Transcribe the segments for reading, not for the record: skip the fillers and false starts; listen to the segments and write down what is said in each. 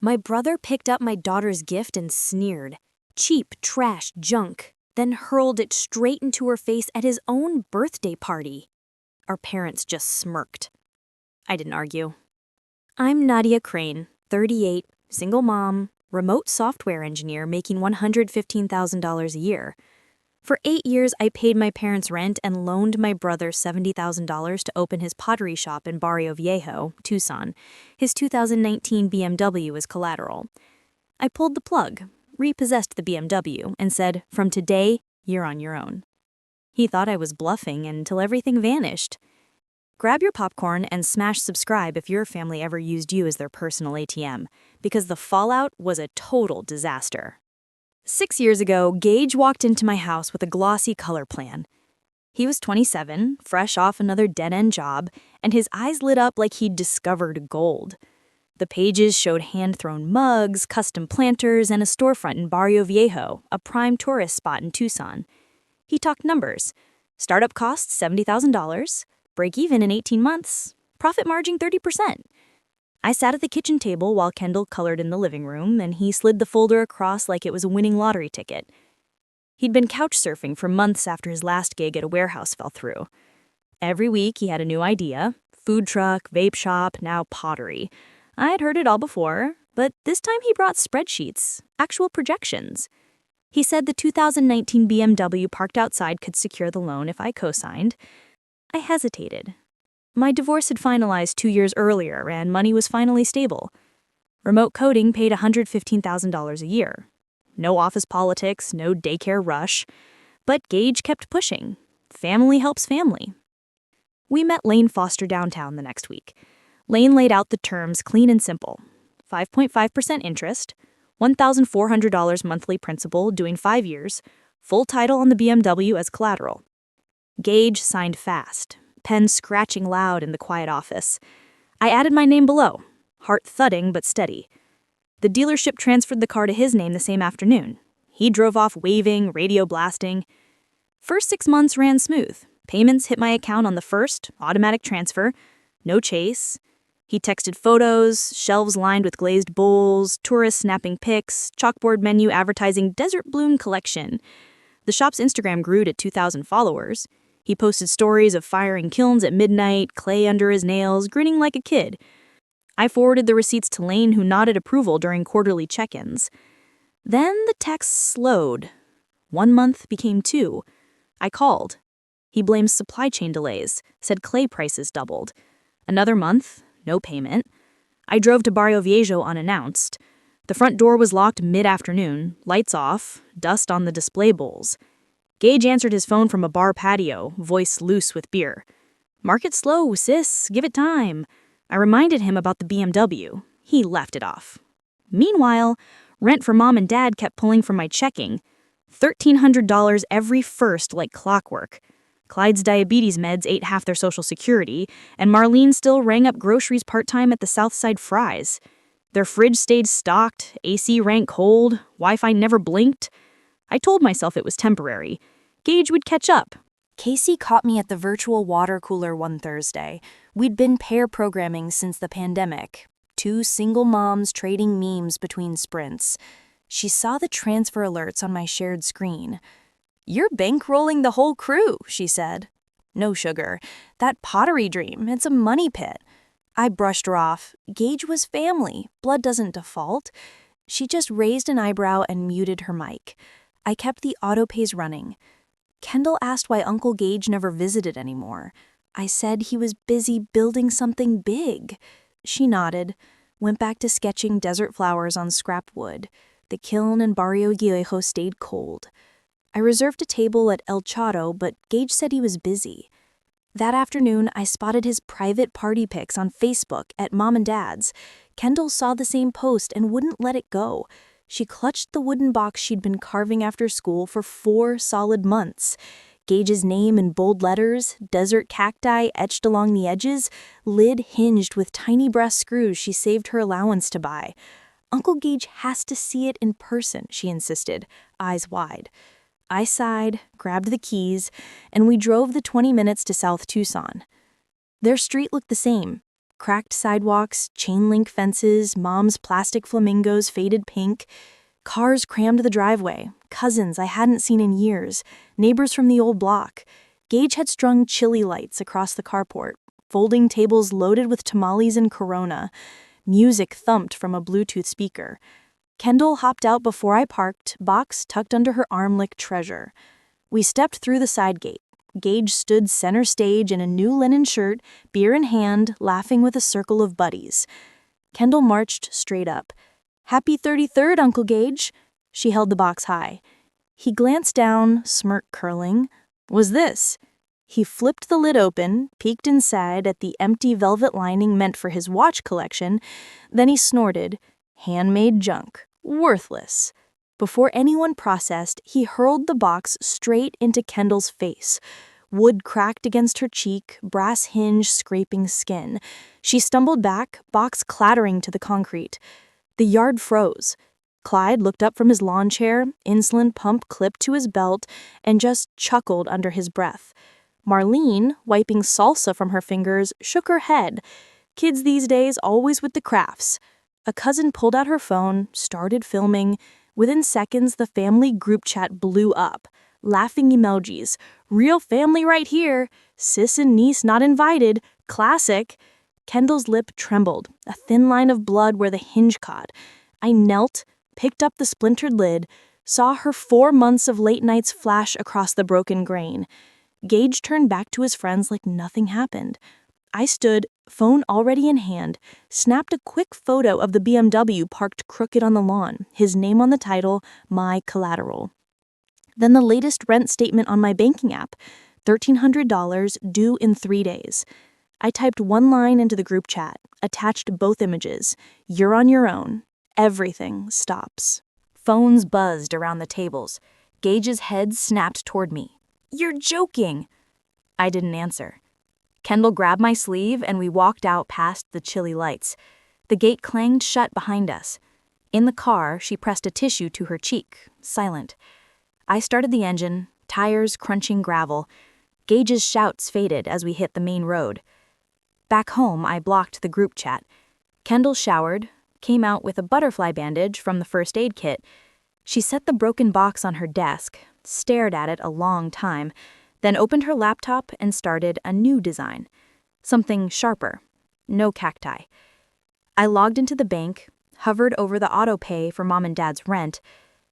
My brother picked up my daughter's gift and sneered. Cheap, trash, junk, then hurled it straight into her face at his own birthday party. Our parents just smirked. I didn't argue. I'm Nadia Crane, 38, single mom, remote software engineer making $115,000 a year. For 8 years, I paid my parents' rent and loaned my brother $70,000 to open his pottery shop in Barrio Viejo, Tucson, his 2019 BMW as collateral. I pulled the plug, repossessed the BMW, and said, "From today, you're on your own." He thought I was bluffing until everything vanished. Grab your popcorn and smash subscribe if your family ever used you as their personal ATM, because the fallout was a total disaster. 6 years ago, Gage walked into my house with a glossy color plan. He was 27, fresh off another dead-end job, and his eyes lit up like he'd discovered gold. The pages showed hand-thrown mugs, custom planters, and a storefront in Barrio Viejo, a prime tourist spot in Tucson. He talked numbers. Startup costs $70,000, break even in 18 months, profit margin 30%. I sat at the kitchen table while Kendall colored in the living room, and he slid the folder across like it was a winning lottery ticket. He'd been couch surfing for months after his last gig at a warehouse fell through. Every week he had a new idea: food truck, vape shop, now pottery. I had heard it all before, but this time he brought spreadsheets, actual projections. He said the 2019 BMW parked outside could secure the loan if I co-signed. I hesitated. My divorce had finalized 2 years earlier, and money was finally stable. Remote coding paid $115,000 a year. No office politics, no daycare rush. But Gage kept pushing. Family helps family. We met Lane Foster downtown the next week. Lane laid out the terms clean and simple. 5.5% interest, $1,400 monthly principal doing 5 years, full title on the BMW as collateral. Gage signed fast, pen scratching loud in the quiet office. I added my name below, heart thudding but steady. The dealership transferred the car to his name the same afternoon. He drove off waving, radio blasting. First 6 months ran smooth. Payments hit my account on the first, automatic transfer, no chase. He texted photos, shelves lined with glazed bowls, tourists snapping pics, chalkboard menu advertising desert bloom collection. The shop's Instagram grew to 2,000 followers. He posted stories of firing kilns at midnight, clay under his nails, grinning like a kid. I forwarded the receipts to Lane, who nodded approval during quarterly check-ins. Then the texts slowed. 1 month became 2. I called. He blamed supply chain delays, said clay prices doubled. Another month, no payment. I drove to Barrio Viejo unannounced. The front door was locked mid-afternoon, lights off, dust on the display bowls. Gage answered his phone from a bar patio, voice loose with beer. "Market slow, sis, give it time." I reminded him about the BMW. He laughed it off. Meanwhile, rent for mom and dad kept pulling from my checking. $1,300 every first like clockwork. Clyde's diabetes meds ate half their Social Security, and Marlene still rang up groceries part-time at the Southside Fries. Their fridge stayed stocked, AC ran cold, Wi-Fi never blinked. I told myself it was temporary. Gage would catch up. Casey caught me at the virtual water cooler one Thursday. We'd been pair programming since the pandemic. 2 single moms trading memes between sprints. She saw the transfer alerts on my shared screen. "You're bankrolling the whole crew," she said. "No sugar. That pottery dream, it's a money pit." I brushed her off. Gage was family. Blood doesn't default. She just raised an eyebrow and muted her mic. I kept the autopays running. Kendall asked why Uncle Gage never visited anymore. I said he was busy building something big. She nodded, went back to sketching desert flowers on scrap wood. The kiln in Barrio Viejo stayed cold. I reserved a table at El Chato, but Gage said he was busy. That afternoon, I spotted his private party pics on Facebook at Mom and Dad's. Kendall saw the same post and wouldn't let it go. She clutched the wooden box she'd been carving after school for 4 solid months. Gage's name in bold letters, desert cacti etched along the edges, lid hinged with tiny brass screws she saved her allowance to buy. "Uncle Gage has to see it in person," she insisted, eyes wide. I sighed, grabbed the keys, and we drove the 20 minutes to South Tucson. Their street looked the same. Cracked sidewalks, chain-link fences, mom's plastic flamingos faded pink. Cars crammed the driveway, cousins I hadn't seen in years, neighbors from the old block. Gage had strung chili lights across the carport, folding tables loaded with tamales and Corona. Music thumped from a Bluetooth speaker. Kendall hopped out before I parked, box tucked under her arm like treasure. We stepped through the side gate. Gage stood center stage in a new linen shirt, beer in hand, laughing with a circle of buddies. Kendall marched straight up. "Happy 33rd, Uncle Gage." She held the box high. He glanced down, smirk curling. Was this? He flipped the lid open, peeked inside at the empty velvet lining meant for his watch collection, then he snorted, "Handmade junk. Worthless." Before anyone processed, he hurled the box straight into Kendall's face. Wood cracked against her cheek, brass hinge scraping skin. She stumbled back, box clattering to the concrete. The yard froze. Clyde looked up from his lawn chair, insulin pump clipped to his belt, and just chuckled under his breath. Marlene, wiping salsa from her fingers, shook her head. Kids these days always with the crafts. A cousin pulled out her phone, started filming. Within seconds, the family group chat blew up. Laughing emojis. "Real family right here. Sis and niece not invited. Classic." Kendall's lip trembled, a thin line of blood where the hinge caught. I knelt, picked up the splintered lid, saw her 4 months of late nights flash across the broken grain. Gage turned back to his friends like nothing happened. I stood, phone already in hand, snapped a quick photo of the BMW parked crooked on the lawn, his name on the title, my collateral. Then the latest rent statement on my banking app, $1,300 due in 3 days. I typed one line into the group chat, attached both images. "You're on your own. Everything stops." Phones buzzed around the tables. Gage's head snapped toward me. "You're joking!" I didn't answer. Kendall grabbed my sleeve and we walked out past the chilly lights. The gate clanged shut behind us. In the car, she pressed a tissue to her cheek, silent. I started the engine, tires crunching gravel. Gage's shouts faded as we hit the main road. Back home, I blocked the group chat. Kendall showered, came out with a butterfly bandage from the first aid kit. She set the broken box on her desk, stared at it a long time, then opened her laptop and started a new design. Something sharper. No cacti. I logged into the bank, hovered over the auto pay for Mom and Dad's rent,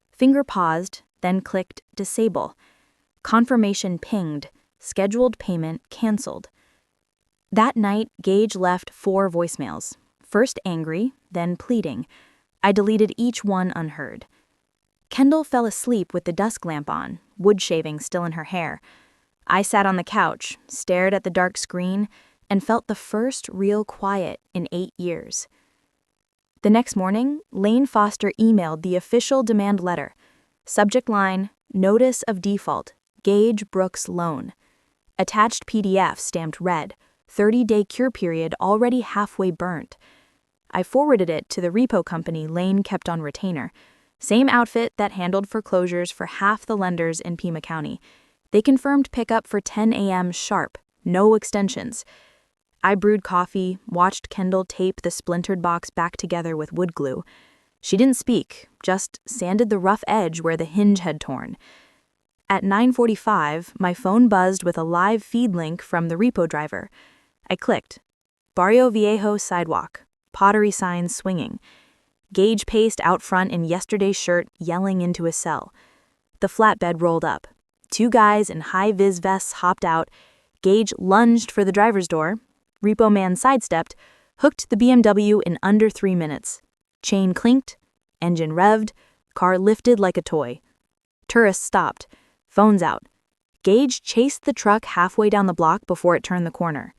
finger paused, then clicked disable. Confirmation pinged, scheduled payment canceled. That night, Gage left 4 voicemails, first angry, then pleading. I deleted each one unheard. Kendall fell asleep with the dusk lamp on, wood shaving still in her hair. I sat on the couch, stared at the dark screen, and felt the first real quiet in 8 years. The next morning, Lane Foster emailed the official demand letter. Subject line, "Notice of default, Gage Brooks loan." Attached PDF stamped red, 30-day cure period already halfway burnt. I forwarded it to the repo company Lane kept on retainer. Same outfit that handled foreclosures for half the lenders in Pima County. They confirmed pickup for 10 a.m. sharp, no extensions. I brewed coffee, watched Kendall tape the splintered box back together with wood glue. She didn't speak, just sanded the rough edge where the hinge had torn. At 9:45, my phone buzzed with a live feed link from the repo driver. I clicked. Barrio Viejo sidewalk, pottery signs swinging. Gage paced out front in yesterday's shirt, yelling into his cell. The flatbed rolled up. 2 guys in high-vis vests hopped out. Gage lunged for the driver's door. Repo man sidestepped, hooked the BMW in under 3 minutes. Chain clinked, engine revved, car lifted like a toy. Tourists stopped, phones out. Gage chased the truck halfway down the block before it turned the corner.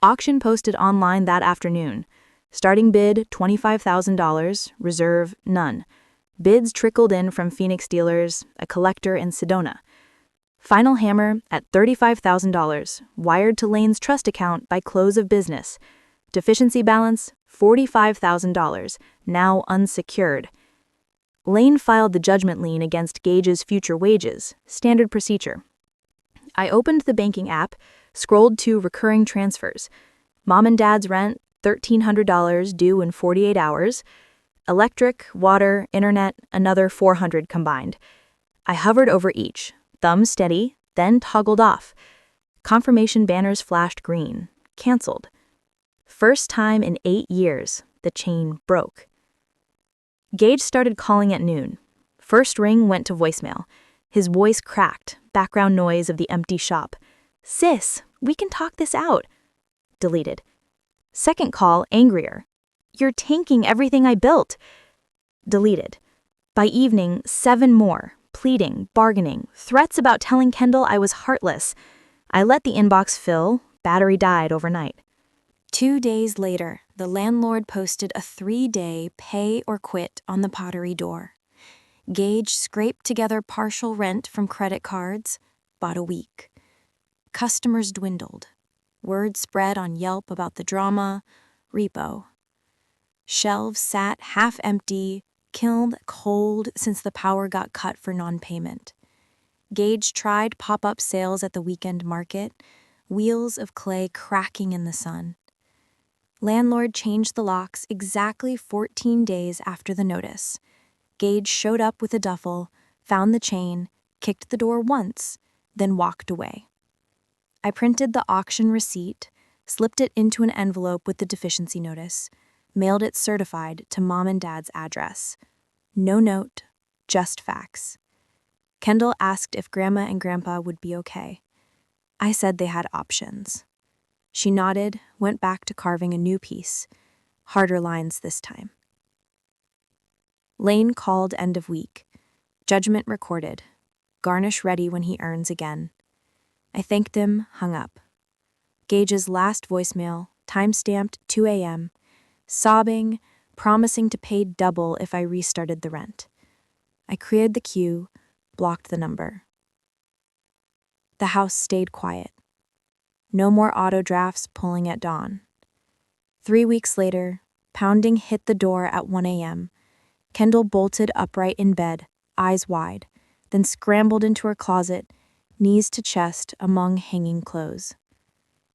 Auction posted online that afternoon. Starting bid, $25,000, reserve, none. Bids trickled in from Phoenix dealers, a collector in Sedona. Final hammer at $35,000, wired to Lane's trust account by close of business. Deficiency balance, $45,000, now unsecured. Lane filed the judgment lien against Gage's future wages, standard procedure. I opened the banking app, scrolled to recurring transfers. Mom and Dad's rent, $1,300 due in 48 hours. Electric, water, internet, another $400 combined. I hovered over each, thumb steady, then toggled off. Confirmation banners flashed green. Canceled. First time in 8 years, the chain broke. Gage started calling at noon. First ring went to voicemail. His voice cracked, background noise of the empty shop. "Sis, we can talk this out." Deleted. Second call, angrier. "You're tanking everything I built." Deleted. By evening, 7 more, pleading, bargaining, threats about telling Kendall I was heartless. I let the inbox fill, battery died overnight. 2 days later, the landlord posted a 3-day pay or quit on the pottery door. Gage scraped together partial rent from credit cards, bought a week. Customers dwindled. Word spread on Yelp about the drama, repo. Shelves sat half empty, killed cold since the power got cut for non-payment. Gage tried pop-up sales at the weekend market, wheels of clay cracking in the sun. Landlord changed the locks exactly 14 days after the notice. Gage showed up with a duffel, found the chain, kicked the door once, then walked away. I printed the auction receipt, slipped it into an envelope with the deficiency notice, mailed it certified to Mom and Dad's address. No note, just fax. Kendall asked if Grandma and Grandpa would be okay. I said they had options. She nodded, went back to carving a new piece. Harder lines this time. Lane called end of week. Judgment recorded. Garnish ready when he earns again. I thanked him, hung up. Gage's last voicemail, time-stamped 2 a.m., sobbing, promising to pay double if I restarted the rent. I cleared the queue, blocked the number. The house stayed quiet. No more auto drafts pulling at dawn. 3 weeks later, pounding hit the door at 1 a.m. Kendall bolted upright in bed, eyes wide, then scrambled into her closet, knees to chest among hanging clothes.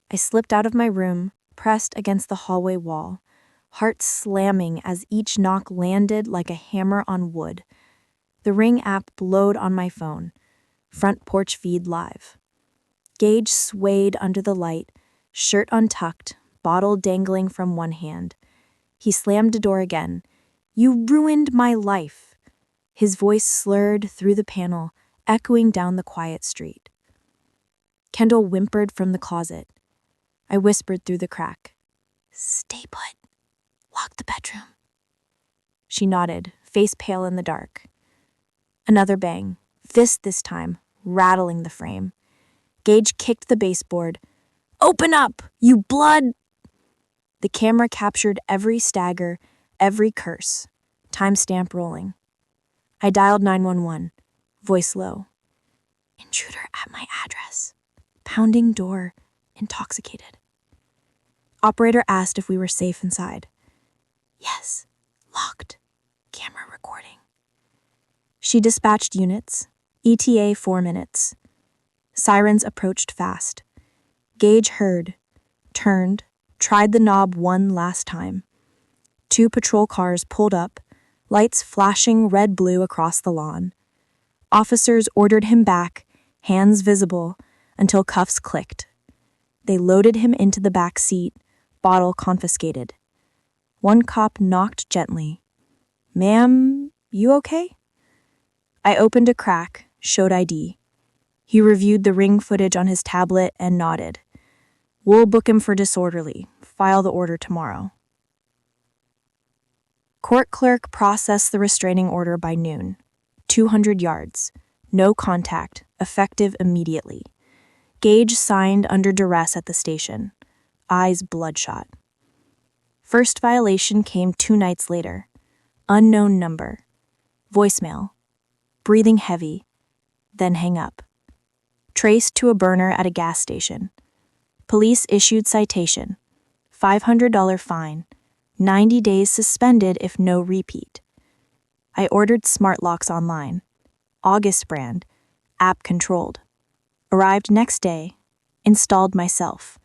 I slipped out of my room, pressed against the hallway wall, heart slamming as each knock landed like a hammer on wood. The Ring app blowed on my phone. Front porch feed live. Gage swayed under the light, shirt untucked, bottle dangling from one hand. He slammed the door again. "You ruined my life." His voice slurred through the panel, echoing down the quiet street. Kendall whimpered from the closet. I whispered through the crack. "Stay put. Lock the bedroom." She nodded, face pale in the dark. Another bang, fist this time, rattling the frame. Gage kicked the baseboard. "Open up, you blood!" The camera captured every stagger, every curse. Timestamp rolling. I dialed 911, voice low. "Intruder at my address. Pounding door, intoxicated." Operator asked if we were safe inside. "Yes, locked. Camera recording." She dispatched units. ETA 4 minutes. Sirens approached fast. Gage heard, turned, tried the knob one last time. 2 patrol cars pulled up, lights flashing red-blue across the lawn. Officers ordered him back, hands visible, until cuffs clicked. They loaded him into the back seat, bottle confiscated. One cop knocked gently. "Ma'am, you okay?" I opened a crack, showed ID. He reviewed the Ring footage on his tablet and nodded. "We'll book him for disorderly. File the order tomorrow." Court clerk processed the restraining order by noon. 200 yards. No contact. Effective immediately. Gage signed under duress at the station. Eyes bloodshot. First violation came 2 nights later. Unknown number. Voicemail. Breathing heavy. Then hang up. Traced to a burner at a gas station. Police issued citation. $500 fine. 90 days suspended if no repeat. I ordered smart locks online. August brand. App controlled. Arrived next day. Installed myself.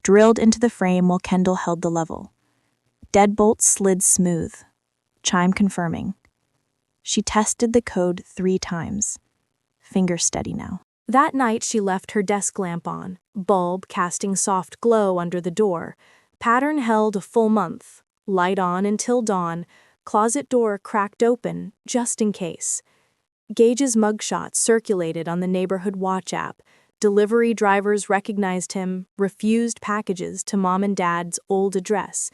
drilled into the frame while Kendall held the level. Deadbolt slid smooth, chime confirming. She tested the code 3 times. Finger steady now. That night she left her desk lamp on, bulb casting soft glow under the door. Pattern held a full month. Light on until dawn, closet door cracked open, just in case. Gage's mugshot circulated on the neighborhood watch app. Delivery drivers recognized him, refused packages to mom and dad's old address.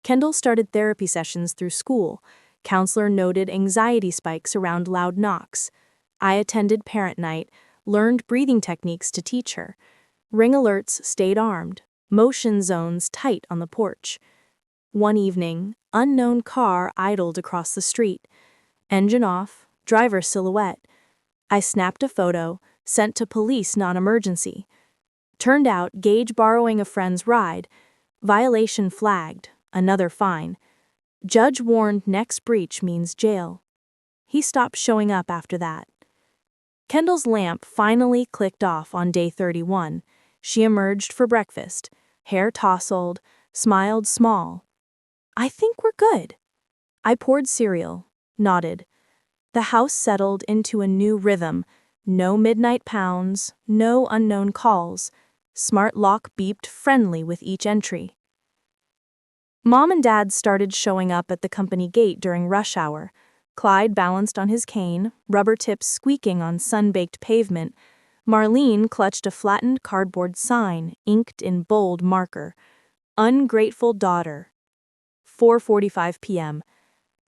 Kendall started therapy sessions through school. Counselor noted anxiety spikes around loud knocks. I attended parent night, learned breathing techniques to teach her. Ring alerts stayed armed, motion zones tight on the porch. One evening, unknown car idled across the street. Engine off, driver silhouette. I snapped a photo, sent to police non-emergency. Turned out Gage borrowing a friend's ride. Violation flagged, another fine. Judge warned next breach means jail. He stopped showing up after that. Kendall's lamp finally clicked off on day 31. She emerged for breakfast, hair tousled, smiled small. I think we're good. I poured cereal, nodded. The house settled into a new rhythm. No midnight pounds, no unknown calls. Smart lock beeped friendly with each entry. Mom and Dad started showing up at the company gate during rush hour. Clyde balanced on his cane, rubber tips squeaking on sun-baked pavement. Marlene clutched a flattened cardboard sign, inked in bold marker. Ungrateful daughter. 4:45 p.m.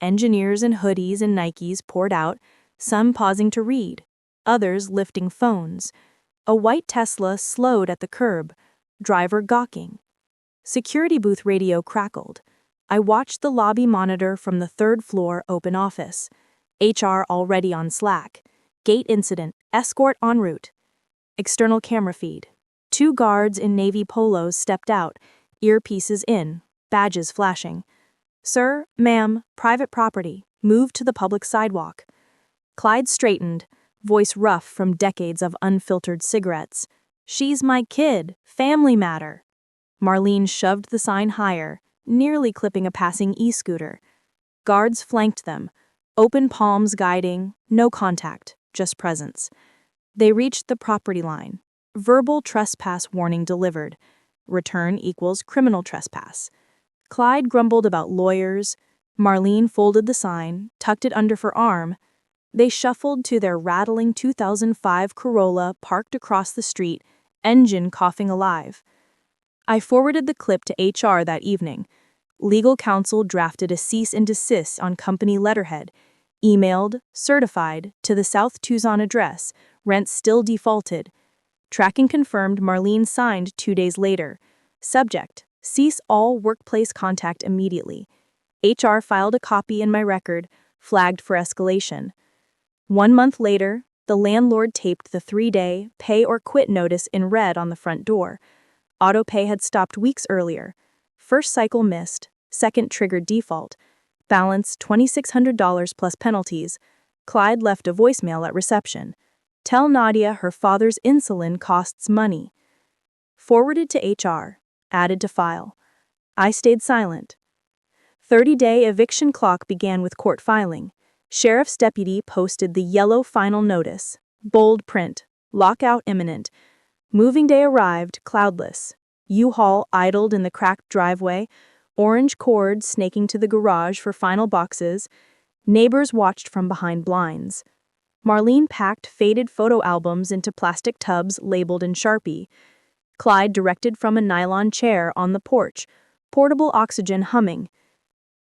Engineers in hoodies and Nikes poured out, some pausing to read, others lifting phones. A white Tesla slowed at the curb, driver gawking. Security booth radio crackled. I watched the lobby monitor from the 3rd floor open office. HR already on Slack. Gate incident, escort en route. External camera feed. 2 guards in navy polos stepped out, earpieces in, badges flashing. Sir, ma'am, private property, move to the public sidewalk. Clyde straightened, voice rough from decades of unfiltered cigarettes. She's my kid, family matter. Marlene shoved the sign higher, nearly clipping a passing e-scooter. Guards flanked them, open palms guiding, no contact, just presence. They reached the property line. Verbal trespass warning delivered. Return equals criminal trespass. Clyde grumbled about lawyers. Marlene folded the sign, tucked it under her arm. They shuffled to their rattling 2005 Corolla parked across the street, engine coughing alive. I forwarded the clip to HR that evening. Legal counsel drafted a cease and desist on company letterhead, emailed, certified, to the South Tucson address, rent still defaulted. Tracking confirmed Marlene signed 2 days later. Subject, cease all workplace contact immediately. HR filed a copy in my record, flagged for escalation. 1 month later, the landlord taped the 3-day pay or quit notice in red on the front door. Autopay had stopped weeks earlier. First cycle missed, second triggered default. Balance $2,600 plus penalties. Clyde left a voicemail at reception. Tell Nadia her father's insulin costs money. Forwarded to HR. Added to file. I stayed silent. 30-day eviction clock began with court filing. Sheriff's deputy posted the yellow final notice. Bold print. Lockout imminent. Moving day arrived, cloudless. U-Haul idled in the cracked driveway, orange cord snaking to the garage for final boxes. Neighbors watched from behind blinds. Marlene packed faded photo albums into plastic tubs labeled in Sharpie. Clyde directed from a nylon chair on the porch, portable oxygen humming.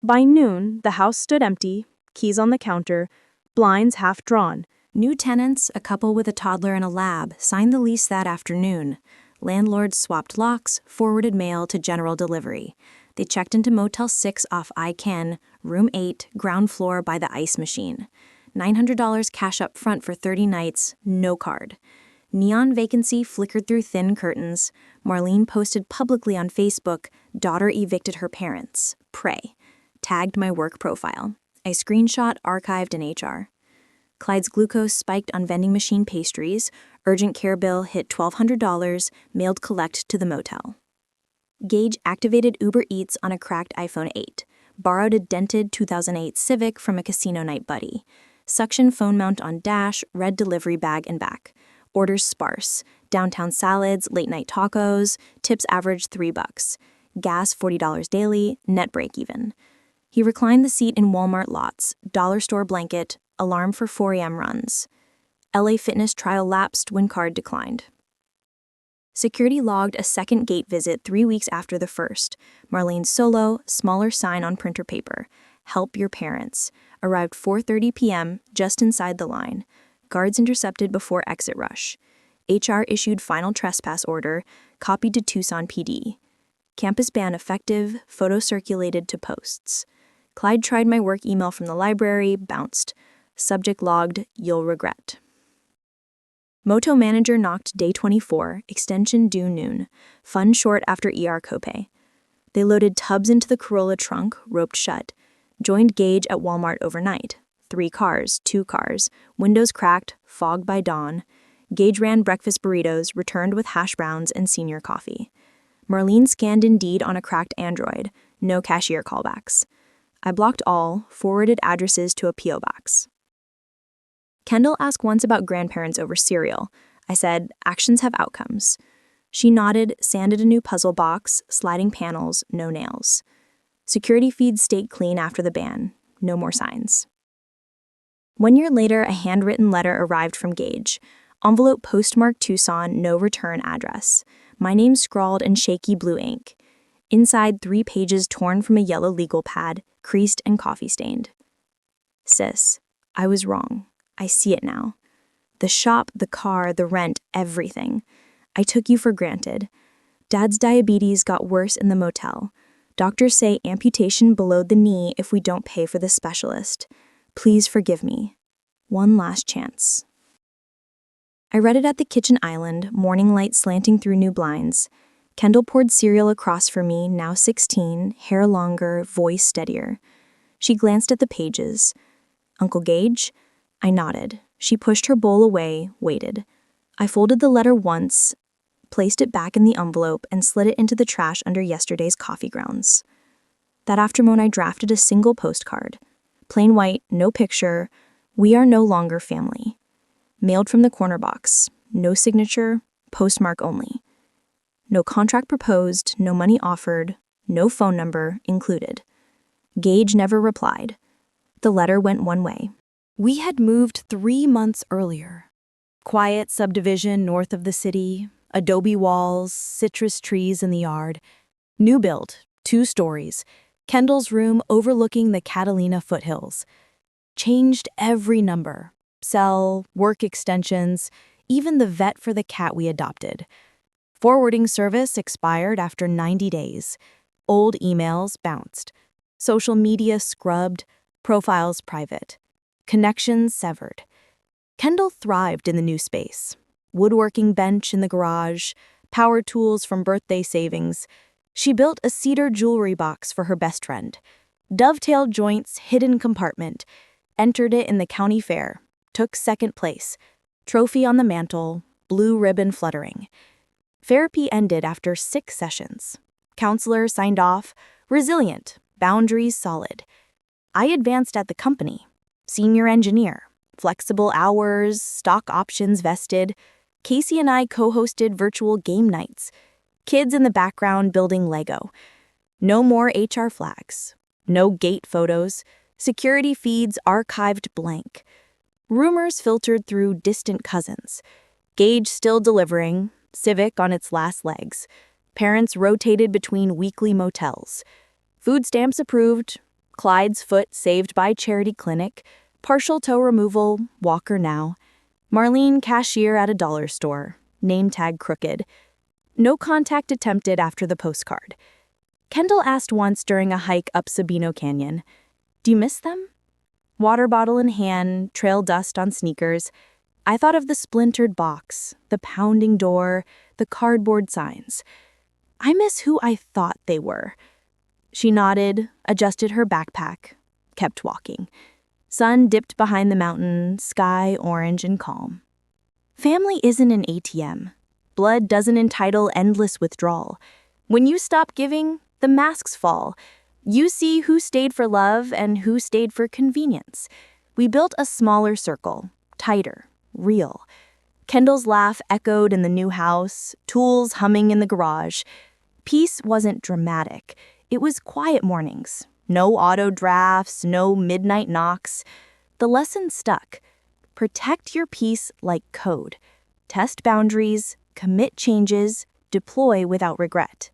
By noon, the house stood empty, keys on the counter, blinds half drawn. New tenants, a couple with a toddler and a lab, signed the lease that afternoon. Landlords swapped locks, forwarded mail to general delivery. They checked into Motel 6 off I-10, room 8, ground floor by the ice machine. $900 cash up front for 30 nights, no card. Neon vacancy flickered through thin curtains. Marlene posted publicly on Facebook, daughter evicted her parents. Pray. Tagged my work profile. I screenshot, archived in HR. Clyde's glucose spiked on vending machine pastries. Urgent care bill hit $1,200, mailed collect to the motel. Gage activated Uber Eats on a cracked iPhone 8, borrowed a dented 2008 Civic from a casino night buddy, suction phone mount on dash, red delivery bag and back, orders sparse, downtown salads, late night tacos, tips average $3, gas $40 daily, net break even. He reclined the seat in Walmart lots, dollar store blanket, alarm for 4 a.m. runs. LA Fitness trial lapsed when card declined. Security logged a second gate visit 3 weeks after the first. Marlene solo, smaller sign on printer paper. Help your parents. Arrived 4:30 p.m., just inside the line. Guards intercepted before exit rush. HR issued final trespass order, copied to Tucson PD. Campus ban effective, photo circulated to posts. Clyde tried my work email from the library, bounced. Subject logged, you'll regret. Moto manager knocked day 24, extension due noon. Fund short after ER copay. They loaded tubs into the Corolla trunk, roped shut. Joined Gage at Walmart overnight. 3 cars, 2 cars, windows cracked, fogged by dawn. Gage ran breakfast burritos, returned with hash browns and senior coffee. Marlene scanned Indeed on a cracked Android, no cashier callbacks. I blocked all, forwarded addresses to a P.O. box. Kendall asked once about grandparents over cereal. I said, actions have outcomes. She nodded, sanded a new puzzle box, sliding panels, no nails. Security feeds stayed clean after the ban, no more signs. 1 year later, a handwritten letter arrived from Gage. Envelope postmarked Tucson, no return address. My name scrawled in shaky blue ink. Inside, 3 pages torn from a yellow legal pad, creased and coffee-stained. Sis, I was wrong. I see it now. The shop, the car, the rent, everything. I took you for granted. Dad's diabetes got worse in the motel. Doctors say amputation below the knee if we don't pay for the specialist. Please forgive me. One last chance. I read it at the kitchen island, morning light slanting through new blinds. Kendall poured cereal across for me, now 16, hair longer, voice steadier. She glanced at the pages. Uncle Gage? I nodded. She pushed her bowl away, waited. I folded the letter once, placed it back in the envelope, and slid it into the trash under yesterday's coffee grounds. That afternoon I drafted a single postcard. Plain white, no picture. We are no longer family. Mailed from the corner box. No signature, postmark only. No contract proposed, no money offered, no phone number included. Gage never replied. The letter went one way. We had moved 3 months earlier. Quiet subdivision north of the city, adobe walls, citrus trees in the yard. New build, 2 stories. Kendall's room overlooking the Catalina foothills. Changed every number. Cell, work extensions, even the vet for the cat we adopted. Forwarding service expired after 90 days. Old emails bounced. Social media scrubbed. Profiles private. Connections severed. Kendall thrived in the new space. Woodworking bench in the garage, power tools from birthday savings. She built a cedar jewelry box for her best friend. Dovetail joints, hidden compartment. Entered it in the county fair. Took second place. Trophy on the mantle, blue ribbon fluttering. Therapy ended after 6 sessions. Counselor signed off, resilient, boundaries solid. I advanced at the company. Senior engineer, flexible hours, stock options vested. Casey and I co-hosted virtual game nights. Kids in the background building Lego. No more HR flags. No gate photos. Security feeds archived blank. Rumors filtered through distant cousins. Gage still delivering. Civic on its last legs. Parents rotated between weekly motels. Food stamps approved. Clyde's foot saved by charity clinic. Partial toe removal, walker now. Marlene cashier at a dollar store. Name tag crooked. No contact attempted after the postcard. Kendall asked once during a hike up Sabino Canyon, "Do you miss them?" Water bottle in hand, trail dust on sneakers. I thought of the splintered box, the pounding door, the cardboard signs. I miss who I thought they were. She nodded, adjusted her backpack, kept walking. Sun dipped behind the mountain, sky orange and calm. Family isn't an ATM. Blood doesn't entitle endless withdrawal. When you stop giving, the masks fall. You see who stayed for love and who stayed for convenience. We built a smaller circle, tighter, real. Kendall's laugh echoed in the new house, tools humming in the garage. Peace wasn't dramatic. It was quiet mornings. No auto drafts, no midnight knocks. The lesson stuck. Protect your peace like code. Test boundaries, commit changes, deploy without regret.